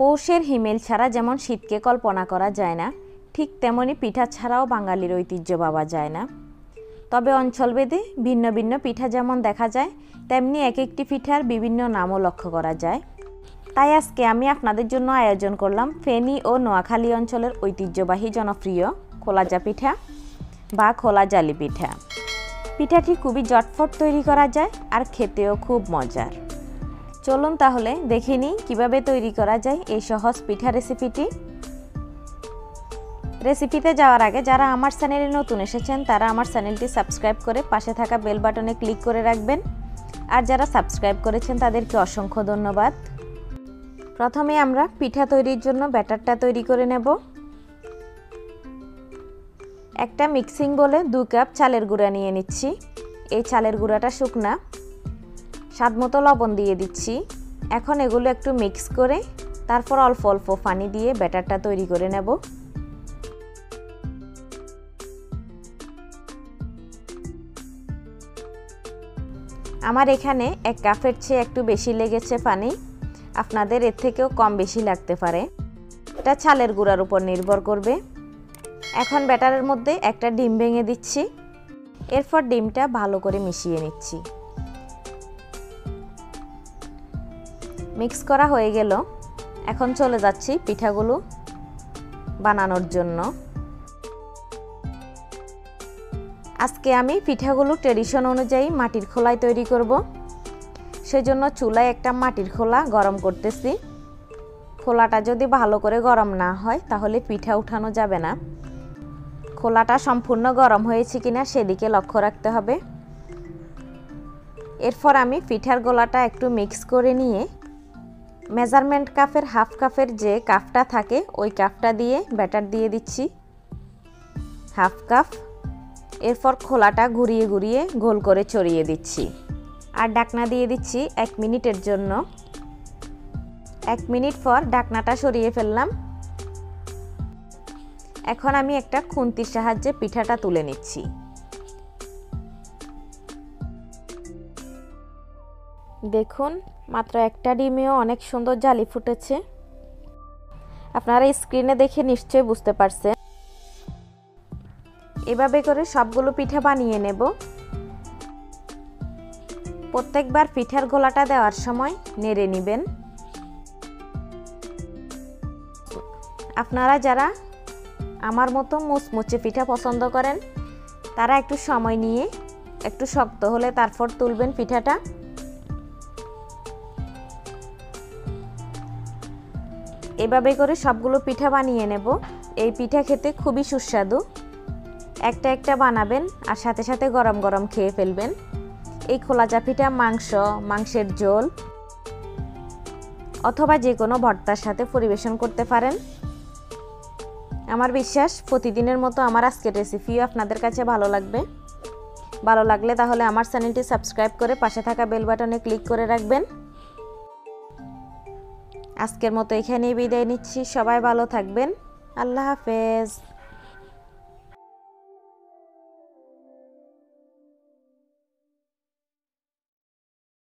পৌষের হিমেল ছাড়া যেমন শীতকে কল্পনা করা যায় না, ঠিক তেমনি পিঠা ছাড়াও বাঙালির ঐতিহ্য ভাবা যায় না। তবে অঞ্চলভেদে ভিন্ন ভিন্ন পিঠা যেমন দেখা যায়, তেমনি এক একটি পিঠার বিভিন্ন নামও লক্ষ্য করা যায়। তাই আজকে আমি আপনাদের জন্য আয়োজন করলাম ফেনী ও নোয়াখালী অঞ্চলের ঐতিহ্যবাহী জনপ্রিয় খোলাজা পিঠা বা খোলাজালি পিঠা। পিঠাটি খুবই ঝটফট তৈরি করা যায় আর খেতেও খুব মজার। চলুন তাহলে দেখে নিই কীভাবে তৈরি করা যায় এই সহজ পিঠা রেসিপিটি। রেসিপিতে যাওয়ার আগে যারা আমার চ্যানেলে নতুন এসেছেন তারা আমার চ্যানেলটি সাবস্ক্রাইব করে পাশে থাকা বেল বাটনে ক্লিক করে রাখবেন, আর যারা সাবস্ক্রাইব করেছেন তাদেরকে অসংখ্য ধন্যবাদ। প্রথমে আমরা পিঠা তৈরির জন্য ব্যাটারটা তৈরি করে নেব। একটা মিক্সিং বোলে 2 কাপ চালের গুঁড়া নিয়ে নিচ্ছি। এই চালের গুঁড়াটা শুকনা, স্বাদমতো লবণ দিয়ে দিচ্ছি। এখন এগুলো একটু মিক্স করে তারপর অল্প অল্প পানি দিয়ে ব্যাটারটা তৈরি করে নেব। আমার এখানে 1 কাপের চেয়ে একটু বেশি লেগেছে পানি, আপনাদের এর থেকেও কম বেশি লাগতে পারে, এটা চালের গুঁড়ার উপর নির্ভর করবে। এখন ব্যাটারের মধ্যে একটা ডিম ভেঙে দিচ্ছি, এরপর ডিমটা ভালো করে মিশিয়ে নিচ্ছি। মিক্স করা হয়ে গেল, এখন চলে যাচ্ছি পিঠাগুলো বানানোর জন্য। আজকে আমি পিঠাগুলো ট্রেডিশন অনুযায়ী মাটির খোলায় তৈরি করব। সেজন্য চুলায় একটা মাটির খোলা গরম করতেছি। খোলাটা যদি ভালো করে গরম না হয় তাহলে পিঠা উঠানো যাবে না। খোলাটা সম্পূর্ণ গরম হয়েছে কিনা সেদিকে লক্ষ্য রাখতে হবে। এরপর আমি পিঠার গোলাটা একটু মিক্স করে নিয়ে মেজারমেন্ট কাপের হাফ কাপের যে কাপটা থাকে ওই কাপটা দিয়ে ব্যাটার দিয়ে দিচ্ছি, হাফ কাপ। এরপর খোলাটা ঘুরিয়ে ঘুরিয়ে গোল করে ছড়িয়ে দিচ্ছি আর ঢাকনা দিয়ে দিচ্ছি 1 মিনিটের জন্য। 1 মিনিট পর ঢাকনাটা সরিয়ে ফেললাম। এখন আমি একটা খুন্তির সাহায্যে পিঠাটা তুলে নিচ্ছি। দেখুন, মাত্র একটা ডিমেও অনেক সুন্দর জালি ফুটেছে। আপনারা স্ক্রিনে দেখে নিশ্চয়ই বুঝতে পারছেন। এভাবে করে সবগুলো পিঠা বানিয়ে নেব। প্রত্যেকবার পিঠার গোলাটা দেওয়ার সময় নেড়ে নেবেন। আপনারা যারা আমার মতো মুচমুচে পিঠা পছন্দ করেন তারা একটু সময় নিয়ে একটু শক্ত হলে তারপর তুলবেন পিঠাটা। এভাবে করে সবগুলো পিঠা বানিয়ে নেব। এই পিঠা খেতে খুবই সুস্বাদু। একটা একটা বানাবেন আর সাথে সাথে গরম গরম খেয়ে ফেলবেন। এই খোলাজা পিঠা মাংসের ঝোল অথবা যে কোনো ভর্তার সাথে পরিবেশন করতে পারেন। আমার বিশ্বাস প্রতিদিনের মতো আমার আজকের রেসিপিও আপনাদের কাছে ভালো লাগবে। ভালো লাগলে তাহলে আমার চ্যানেলটি সাবস্ক্রাইব করে পাশে থাকা বেল বাটনে ক্লিক করে রাখবেন। আজকের মতো এখানেই বিদায় নিচ্ছি। সবাই ভালো থাকবেন। আল্লাহ হাফেজ।